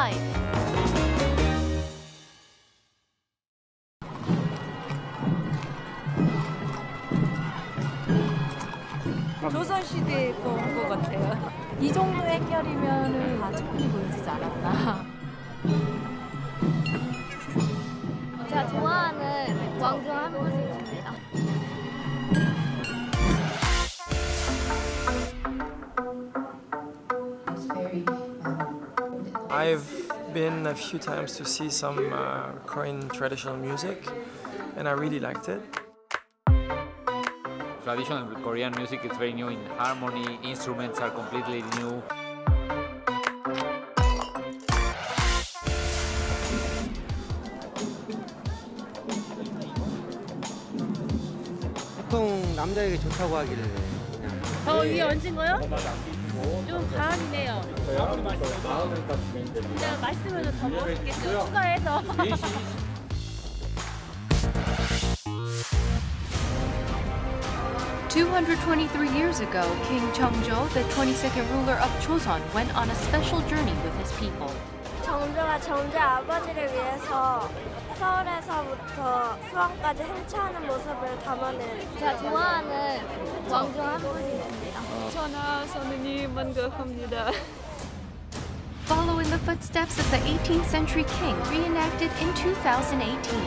life. 조선시대에 온 것 같아요. 이 정도 행렬이면은 충분히 보여지지 않았나. 제가 좋아하는 왕중 한 분이십니다. I've been a few times to see some Korean traditional music, and I really liked it. Traditional Korean music is very new in harmony, instruments are completely new. 보통 남자에게 좋다고 하기를 그냥. 더 위에 얹은 거요? 좀 과한이네요. 그냥 맛있으면 더 먹겠죠. 추가해서. 223 years ago, King Jeongjo, the 22nd ruler of Joseon, went on a special journey with his people. 정조가 정조 아버지를 위해서 서울에서부터 수원까지 행차하는 모습을 담아낸 제가 좋아하는 왕중 한 분이십니다. 전하 선생님 만극합니다. Following the footsteps of the 18th century king, reenacted in 2018.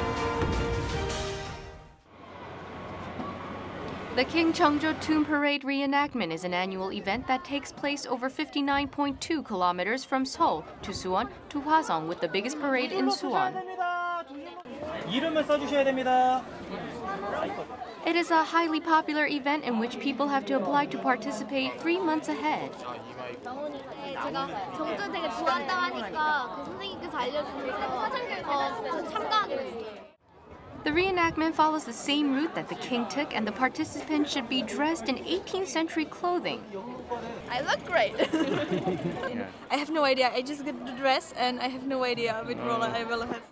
The King Jeongjo Tomb Parade Reenactment is an annual event that takes place over 59.2 kilometers from Seoul to Suwon to Hwasong, with the biggest parade in Suwon. 이름을 써주셔야 됩니다. It is a highly popular event in which people have to apply to participate 3 months ahead. 제가 정조 되게 좋아한다고 하니까 그 선생님께서 알려주셔서 참가하게 됐어요. The reenactment follows the same route that the king took, and the participants should be dressed in 18th century clothing. I look great. I have no idea. I just get the dress and I have no idea which role I will have.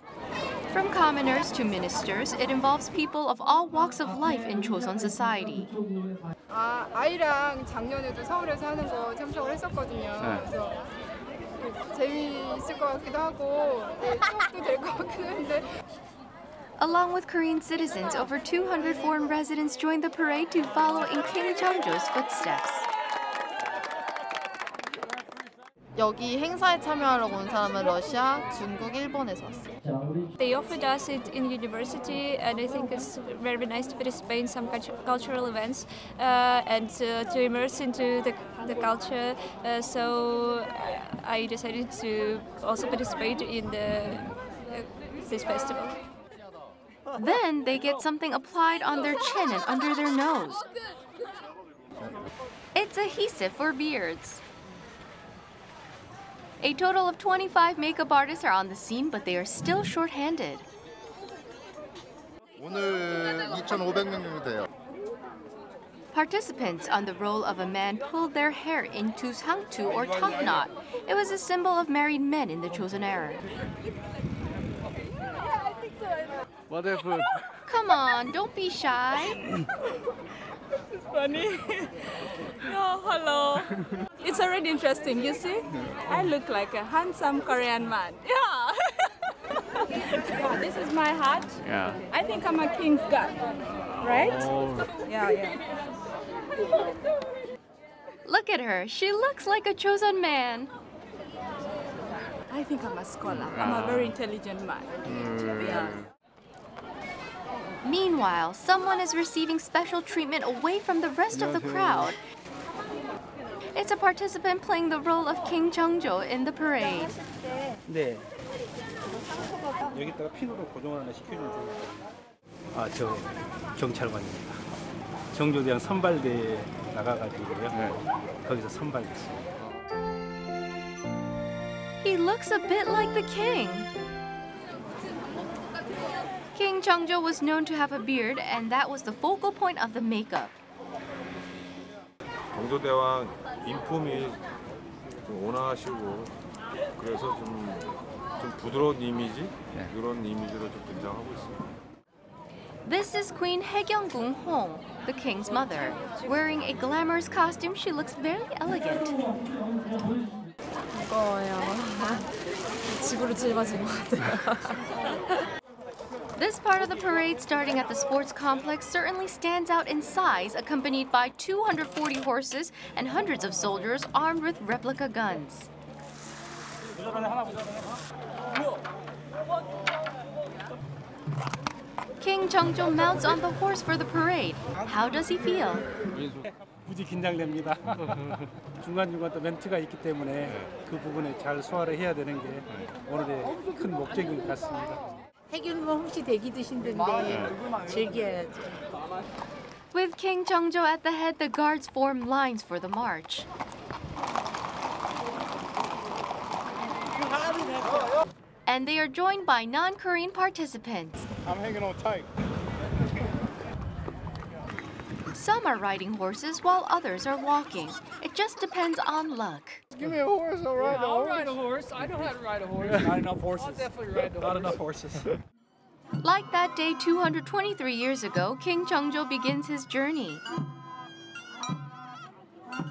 From commoners to ministers, it involves people of all walks of life in Joseon society. 아이랑 작년에도 서울에서 하는 거 참석을 했었거든요. 그래서 재미있을 것 같기도 하고 추억도 될 것 같기도 한데. Along with Korean citizens, over 200 foreign residents joined the parade to follow in King Jeongjo's footsteps. 여기 행사에 참여하려고 온 사람은 러시아, 중국, 일본에서 왔어요. They offered us it in university, and I think it's very nice to participate in some cultural events and to immerse into the culture. So I decided to also participate in this festival. Then they get something applied on their chin and under their nose. It's adhesive for beards. A total of 25 makeup artists are on the scene, but they are still short-handed. 오늘 2,500명 정도 돼요. Participants on the role of a man pulled their hair into sangtu or top knot. It was a symbol of married men in the Joseon era. Whatever. Come on, don't be shy. This is funny. Oh, hello. It's already interesting, you see? I look like a handsome Korean man. Yeah. This is my hat. Yeah. I think I'm a king's god, right? Oh. Yeah. Look at her. She looks like a Joseon man. I think I'm a scholar. I'm a very intelligent man. Yeah. Meanwhile, someone is receiving special treatment away from the rest of the crowd. It's a participant playing the role of King Jeongjo in the parade. 네. 여기다가 핀으로 고정을 하나 시켜주면 좋을 것 같아요. 저 경찰관입니다. 정조대왕 선발대에 나가가지고요. 거기서 선발됐어요. He looks a bit like the king. King Jeongjo was known to have a beard, and that was the focal point of the makeup. 정조대왕 인품이 좀 온화하시고 그래서 좀 부드러운 이미지 이런 이미지로 좀 등장하고 있습니다. This is Queen Haegyeong-gung Hong, the king's mother. Wearing a glamorous costume, she looks very elegant. 무거워요. 지구를 짊어진 것 같아요. This part of the parade, starting at the sports complex, certainly stands out in size, accompanied by 240 horses and hundreds of soldiers armed with replica guns. King Jeongjo mounts on the horse for the parade. How does he feel? 무지 긴장됩니다. 중간중간 또 멘트가 있기 때문에 그 부분에 잘 소화를 해야 되는 게 오늘의 큰 목적인 것 같습니다. 해균은 혹시 대기 드신던데 즐겨야죠. With King Jeongjo at the head, the guards form lines for the march. And they are joined by non-Korean participants. I'm hanging on tight. Some are riding horses while others are walking. It just depends on luck. Give me a horse, I'll ride a horse. I'll ride a horse. I know how to ride a horse. Not enough horses. I'll definitely ride the horse. Not enough horses. Like that day 223 years ago, King Jeongjo begins his journey.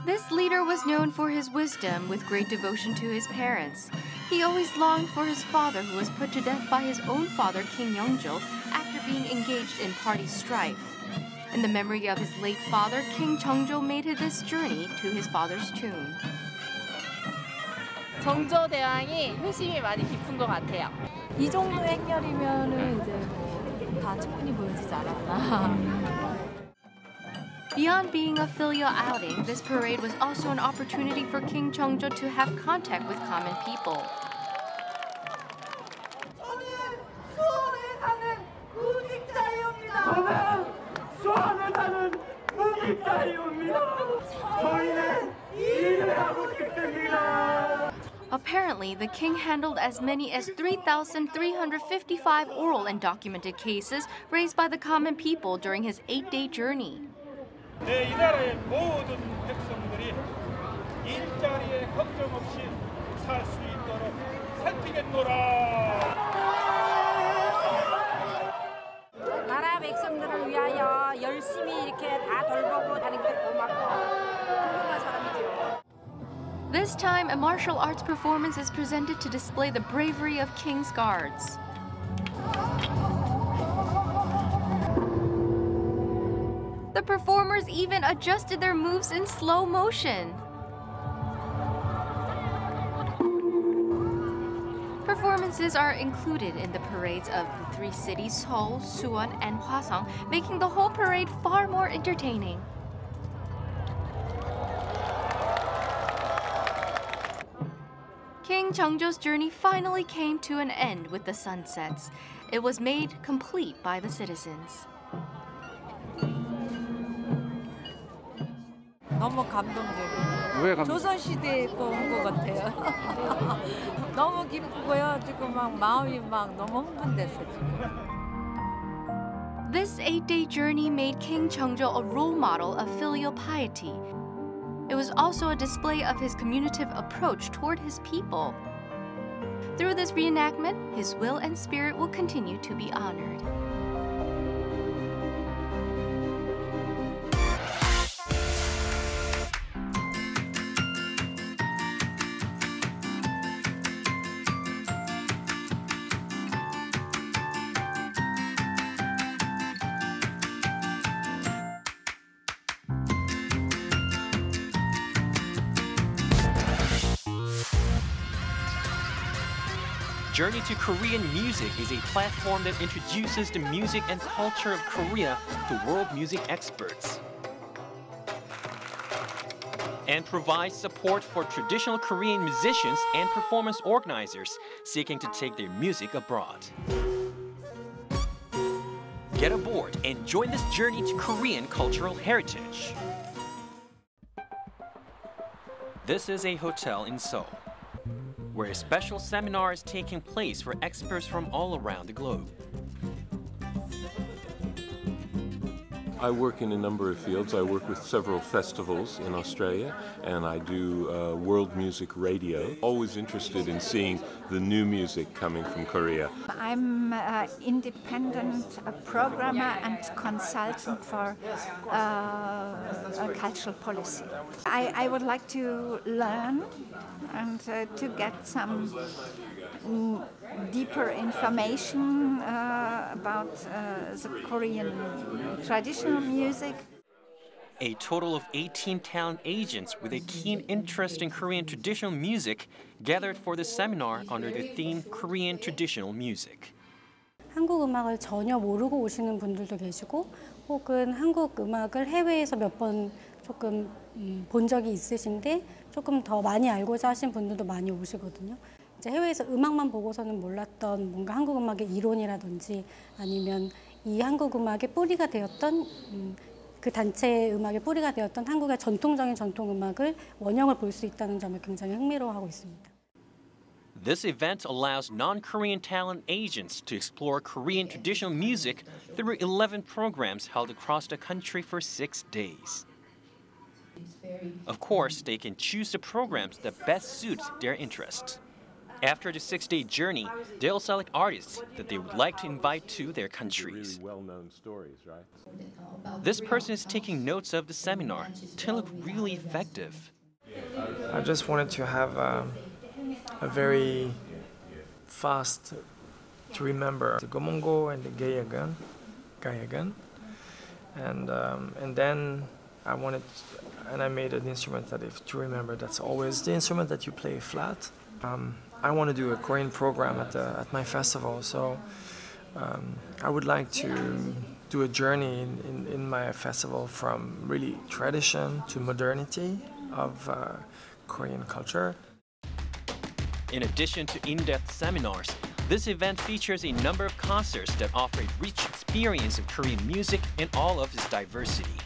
This leader was known for his wisdom with great devotion to his parents. He always longed for his father, who was put to death by his own father, King Jeongjo, after being engaged in party strife. In the memory of his late father, King Jeongjo made this journey to his father's tomb. 정조대왕이 효심이 많이 깊은 것 같아요. 이 정도 행렬이면은 이제 뭐 다 충분히 보여지지 않았나. Beyond being a filial outing, this parade was also an opportunity for King Jeongjo to have contact with common people. Apparently, the king handled as many as 3,355 oral and documented cases raised by the common people during his 8-day journey. 이 나라의 모든 백성들이 일자리에 걱정 없이 살 수 있도록 살피겠노라. 나라 백성들을 위하여 열심히 이렇게 다 돌보고 하는 게 고맙고 훌륭한 사람이죠. This time, a martial arts performance is presented to display the bravery of King's guards. The performers even adjusted their moves in slow motion. Performances are included in the parades of the three cities, Seoul, Suwon, and Hwasong, making the whole parade far more entertaining. King Jeongjo's journey finally came to an end with the sunsets. It was made complete by the citizens. 너무 감동적이에요. 왜 감동? 조선시대에 온 것 같아요. 너무 기쁘고요. 지금 막 마음이 막 너무 흥분됐어 지금. This 8-day journey made King Jeongjo a role model of filial piety. It was also a display of his communicative approach toward his people. Through this reenactment, his will and spirit will continue to be honored. Journey to Korean Music is a platform that introduces the music and culture of Korea to world music experts and provides support for traditional Korean musicians and performance organizers seeking to take their music abroad. Get aboard and join this journey to Korean cultural heritage. This is a hotel in Seoul, where a special seminar is taking place for experts from all around the globe. I work in a number of fields. I work with several festivals in Australia, and I do world music radio. Always interested in seeing the new music coming from Korea. I'm an independent programmer and consultant for cultural policy. I would like to learn and to get some deeper information about the Korean traditional music. A total of 18 talent agents with a keen interest in Korean traditional music gathered for the seminar under the theme Korean Traditional Music. 한국 음악을 전혀 모르고 오시는 분들도 계시고 혹은 한국 음악을 해외에서 몇 번 조금 본 적이 있으신데 조금 더 많이 알고자 하신 분들도 많이 오시거든요. 이제 해외에서 음악만 보고서는 몰랐던 뭔가 한국 음악의 이론이라든지 아니면 이 한국 음악의 뿌리가 되었던 그 단체의 음악의 뿌리가 되었던 한국의 전통적인 전통 음악을 원형을 볼 수 있다는 점을 굉장히 흥미로워하고 있습니다. This event allows non-Korean talent agents to explore Korean traditional music through 11 programs held across the country for 6 days. Of course, they can choose the programs that best suit their interests. After the 6-day journey, they'll select artists that they would like to invite to their countries. This person is taking notes of the seminar to look really effective. I just wanted to have a very fast to remember the gomongo and the gayagan, and then I made an instrument that if to remember that's always the instrument that you play flat. I want to do a Korean program at my festival, so I would like to do a journey in my festival from really tradition to modernity of Korean culture. In addition to in-depth seminars, this event features a number of concerts that offer a rich experience of Korean music in all of its diversity.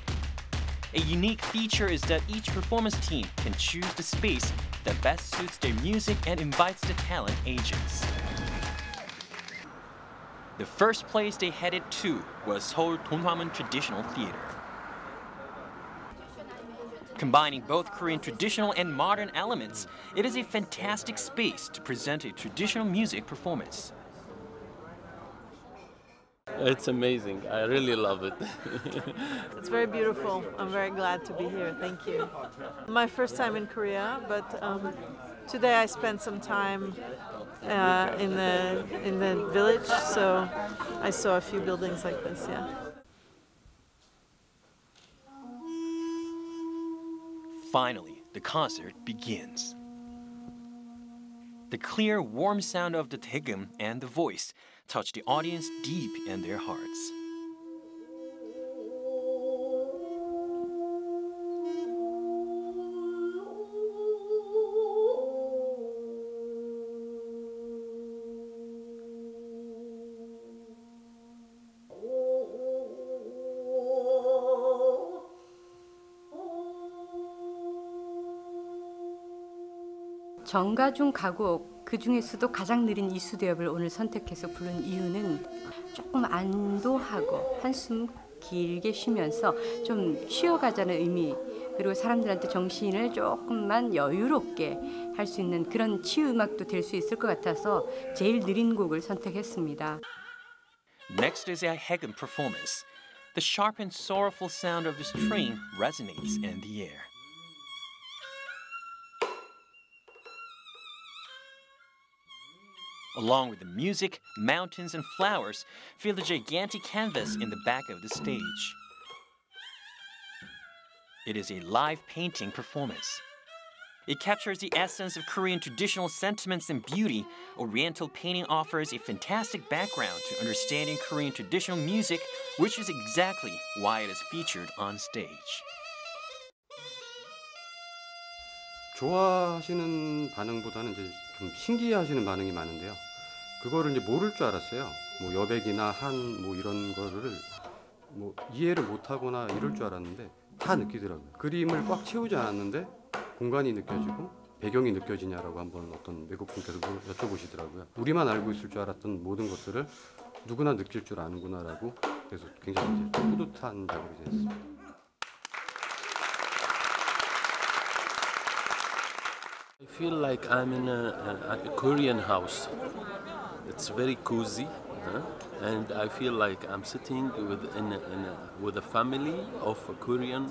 A unique feature is that each performance team can choose the space that best suits their music and invites the talent agents. The first place they headed to was Seoul Donghwamun Traditional Theater. Combining both Korean traditional and modern elements, it is a fantastic space to present a traditional music performance. It's amazing. I really love it. It's very beautiful. I'm very glad to be here. Thank you. My first time in Korea, but today I spent some time in the village, so I saw a few buildings like this. Yeah. Finally, the concert begins. The clear, warm sound of the daegum and the voice touch the audience deep in their hearts. 정가중 가곡, 그 중에서도 가장 느린 이수대업을 오늘 선택해서 부른 이유는 조금 안도하고 한숨 길게 쉬면서 좀 쉬어가자는 의미, 그리고 사람들한테 정신을 조금만 여유롭게 할 수 있는 그런 치유 음악도 될 수 있을 것 같아서 제일 느린 곡을 선택했습니다. Next is a daegum performance. The sharp and sorrowful sound of the string resonates in the air. Along with the music, mountains, and flowers, fill the gigantic canvas in the back of the stage. It is a live painting performance. It captures the essence of Korean traditional sentiments and beauty. Oriental painting offers a fantastic background to understanding Korean traditional music, which is exactly why it is featured on stage. 좋아하시는 반응보다는 이제 좀 신기해하시는 반응이 많은데요. 그거를 이제 모를 줄 알았어요. 뭐 여백이나 한 뭐 이런 거를 뭐 이해를 못하거나 이럴 줄 알았는데 다 느끼더라고요. 그림을 꽉 채우지 않았는데 공간이 느껴지고 배경이 느껴지냐라고 한번 어떤 외국분께서 여쭤보시더라고요. 우리만 알고 있을 줄 알았던 모든 것들을 누구나 느낄 줄 아는구나라고, 그래서 굉장히 이제 뿌듯한 작업이 됐습니다. I feel like I'm in a Korean house. It's very cozy, and I feel like I'm sitting with a family of a Korean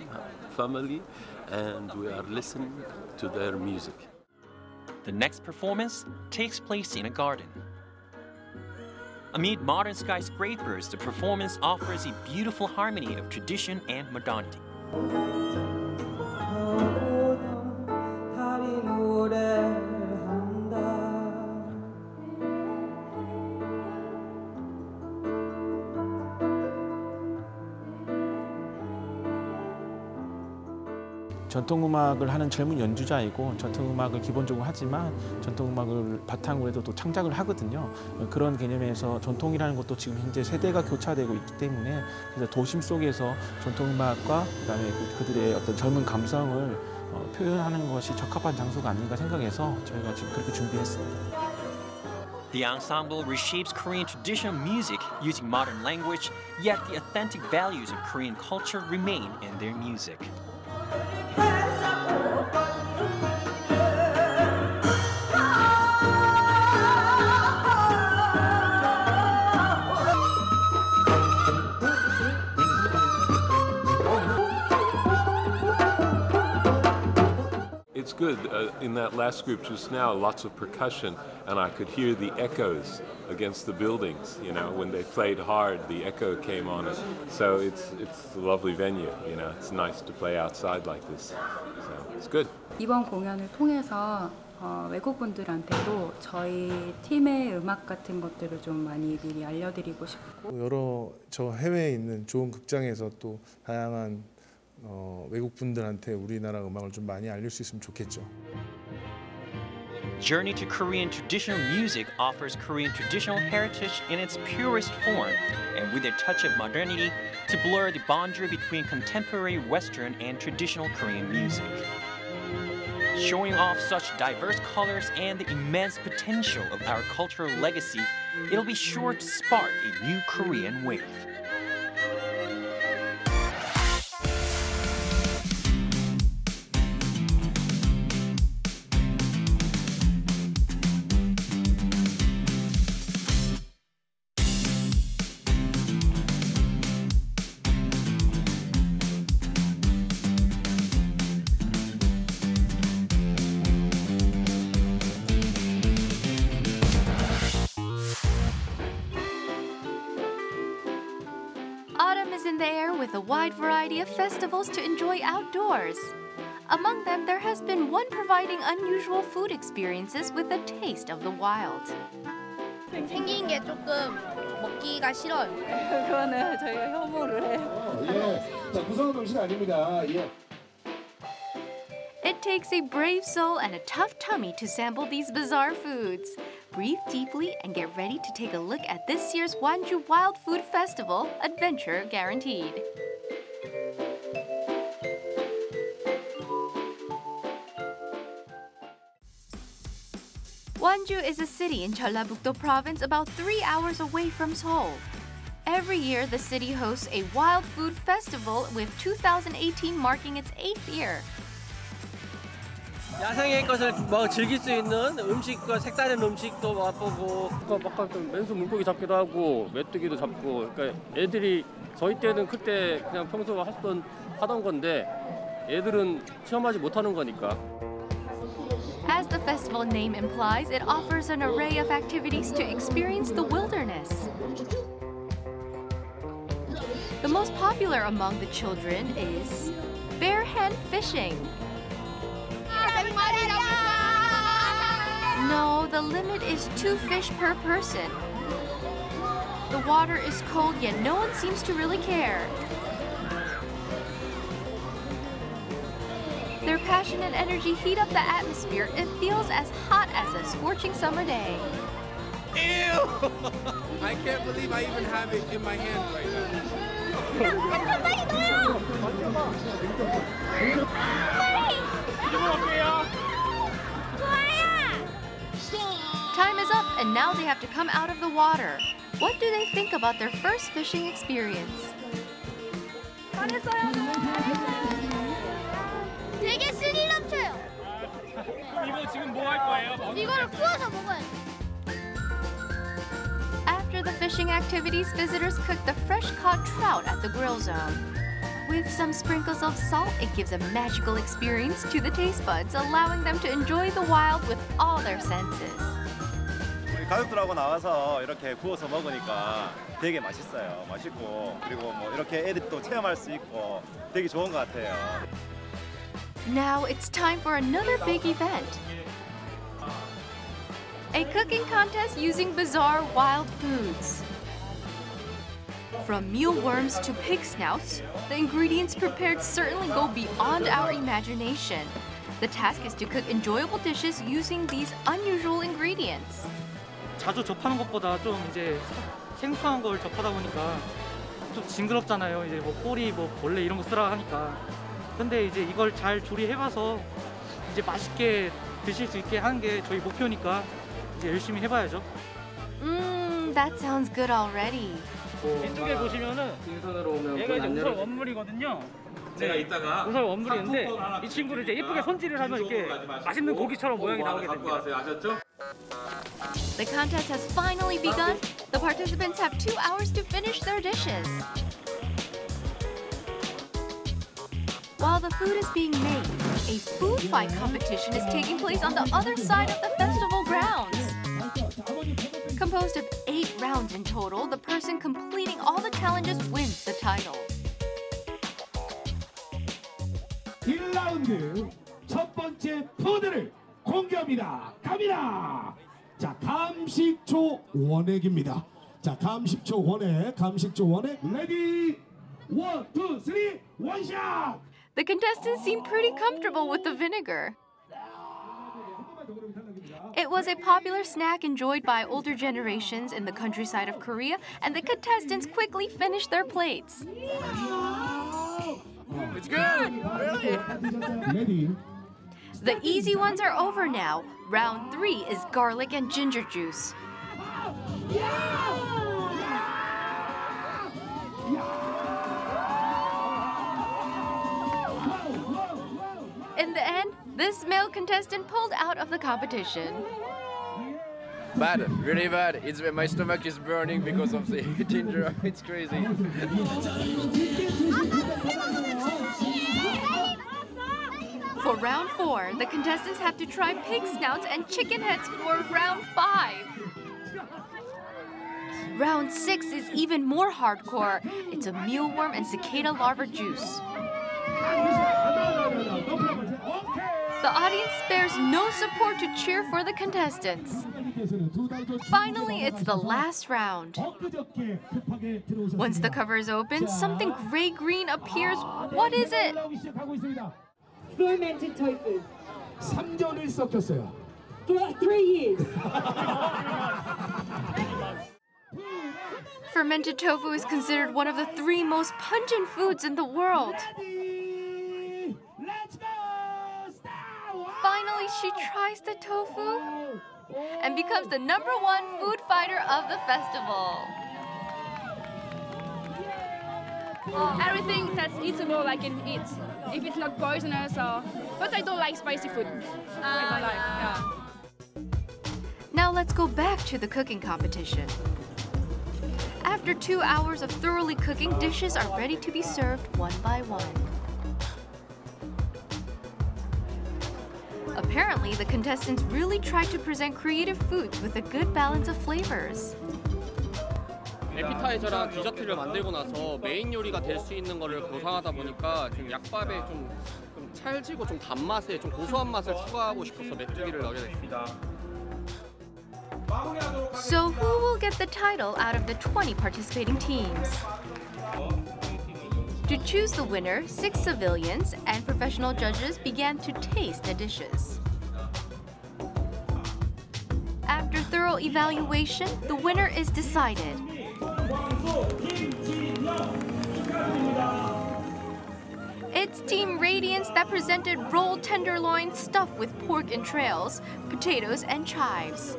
family, and we are listening to their music. The next performance takes place in a garden. Amid modern skyscrapers, the performance offers a beautiful harmony of tradition and modernity. 전통음악을 하는 젊은 연주자이고 전통음악을 기본적으로 하지만 전통음악을 바탕으로 해도 또 창작을 하거든요. 그런 개념에서 전통이라는 것도 지금 현재 세대가 교차되고 있기 때문에 그래서 도심 속에서 전통음악과 그다음에 그들의 어떤 젊은 감성을 표현하는 것이 적합한 장소가 아닌가 생각해서 저희가 지금 그렇게 준비했습니다. The ensemble reshapes Korean traditional music using modern language, yet the authentic values of Korean culture remain in their music. It's good. In that last group just now, lots of percussion, and I could hear the echoes against the buildings. You know, when they played hard, the echo came on it. So it's a lovely venue. You know, it's nice to play outside like this. So it's good. 이번 공연을 통해서 외국 분들한테도 저희 팀의 음악 같은 것들을 좀 많이 미리 알려드리고 싶고 여러 저 해외에 있는 좋은 극장에서 또 다양한 외국 분들한테 우리나라 음악을 좀 많이 알릴 수 있으면 좋겠죠. Journey to Korean traditional music offers Korean traditional heritage in its purest form, and with a touch of modernity to blur the boundary between contemporary Western and traditional Korean music. Showing off such diverse colors and the immense potential of our cultural legacy, it'll be sure to spark a new Korean wave. Autumn is in the air with a wide variety of festivals to enjoy outdoors. Among them, there has been one providing unusual food experiences with a taste of the wild. 생긴 게 조금 먹기가 싫어요. 그거는 저희가 혐오를 해요. 예, 자, 무서운 음식 아닙니다. 예. It takes a brave soul and a tough tummy to sample these bizarre foods. Breathe deeply and get ready to take a look at this year's Jeongjo Wild Food Festival, adventure guaranteed. Jeongjo is a city in Jeollabuk-do province about 3 hours away from Seoul. Every year, the city hosts a wild food festival with 2018 marking its 8th year. 야생의 것을 즐길 수 있는 음식과 색다른 음식도 맛보고 아까 좀 맨수 물고기 잡기도 하고 메뚜기도 잡고 그러니까 애들이 저희 때는 그때 그냥 평소 하던 건데 애들은 체험하지 못하는 거니까. As the festival name implies, it offers an array of activities to experience the wilderness. The most popular among the children is bare hand fishing. No, the limit is 2 fish per person. The water is cold, yet no one seems to really care. Their passion and energy heat up the atmosphere. It feels as hot as a scorching summer day. Ew! I can't believe I even have it in my hand right Time is up, and now they have to come out of the water. What do they think about their first fishing experience? 되게 스릴 넘쳐요. 이거 지금 뭐 할 거예요? 이거를 구워서 먹어요. After the fishing activities, visitors cook the fresh-caught trout at the grill zone. With some sprinkles of salt, it gives a magical experience to the taste buds, allowing them to enjoy the wild with all their senses. 우리 가족들하고 나와서 이렇게 구워서 먹으니까 되게 맛있어요. 맛있고 그리고 뭐 이렇게 애들이 또 체험할 수 있고 되게 좋은 것 같아요. Now it's time for another big event. A cooking contest using bizarre wild foods. From mealworms to pig snouts, the ingredients prepared certainly go beyond our imagination. The task is to cook enjoyable dishes using these unusual ingredients. 자주 접하는 것보다 좀 이제 생소한 걸 접하다 보니까 좀 징그럽잖아요. 이제 뭐 꼬리, 뭐 벌레 이런 거 쓰라 하니까. 근데 이제 이걸 잘 조리해봐서 이제 맛있게 드실 수 있게 하는 게 저희 목표니까 이제 열심히 해봐야죠. That sounds good already. 왼쪽에 보시면은 얘가 이제 우설 원물이거든요. 제가 이따가 우설 원물인데 이 친구를 이제 예쁘게 손질을 하면 이렇게 맛있는 고기처럼 모양이 나오게 됩니다. 아셨죠? The contest has finally begun. The participants have 2 hours to finish their dishes. While the food is being made, a food fight competition is taking place on the other side of the festival grounds. Composed of 8 rounds in total, the person completing all the challenges wins the title. 1라운드 첫 번째 푸드를 공개합니다. 갑니다. 자, 감식초 원액입니다. 자, 감식초 원액 레디 1, 2, 3 원샷. The contestants seem pretty comfortable with the vinegar. It was a popular snack enjoyed by older generations in the countryside of Korea, and the contestants quickly finished their plates. It's good! Really? 레디. The easy ones are over now. Round 3 is garlic and ginger juice. In the end, this male contestant pulled out of the competition. Bad, really bad. My stomach is burning because of the ginger. It's crazy. For round 4, the contestants have to try pig snouts and chicken heads for round 5. Round 6 is even more hardcore. It's a mealworm and cicada larva juice. The audience spares no support to cheer for the contestants. Finally, it's the last round. Once the cover is opened, something gray-green appears. What is it? Fermented tofu. 3년을 섞였어요. For 3 years. Fermented tofu is considered one of the 3 most pungent foods in the world. Finally, she tries the tofu and becomes the #1 food fighter of the festival. Everything that's eatable I can eat. If it's not poisonous or... But I don't like spicy food. I don't like, yeah. Now let's go back to the cooking competition. After 2 hours of thoroughly cooking, dishes are ready to be served one by one. Apparently, the contestants really tried to present creative foods with a good balance of flavors. 에피타이저랑 디저트를 만들고 나서 메인 요리가 될 수 있는 거를 구상하다 보니까 지금 약밥에 좀 찰지고 좀 단맛에 좀 고소한 맛을 추가하고 싶어서 메뚜기를 넣게 됐습니다. So who will get the title out of the 20 participating teams? To choose the winner, 6 civilians and professional judges began to taste the dishes. After thorough evaluation, the winner is decided. It's Team Radiance that presented rolled tenderloin stuffed with pork entrails, potatoes, and chives.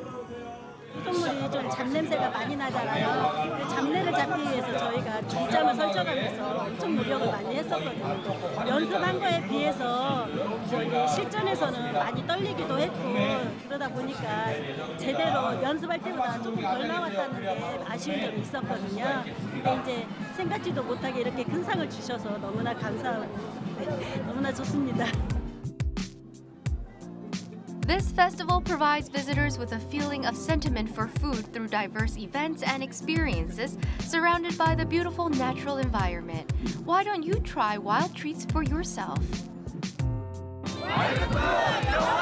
소금물이 좀 잡냄새가 많이 나잖아요. 잡내를 잡기 위해서 저희가 기점을 설정하면서 엄청 노력을 많이 했었거든요. 연습한 거에 비해서 저희 실전에서는 많이 떨리기도 했고 그러다 보니까 제대로 연습할 때보다 조금 덜 나왔다는 게 아쉬운 점이 있었거든요. 근데 이제 생각지도 못하게 이렇게 큰 상을 주셔서 너무나 감사하고 너무나 좋습니다. This festival provides visitors with a feeling of sentiment for food through diverse events and experiences surrounded by the beautiful natural environment. Why don't you try wild treats for yourself? Wild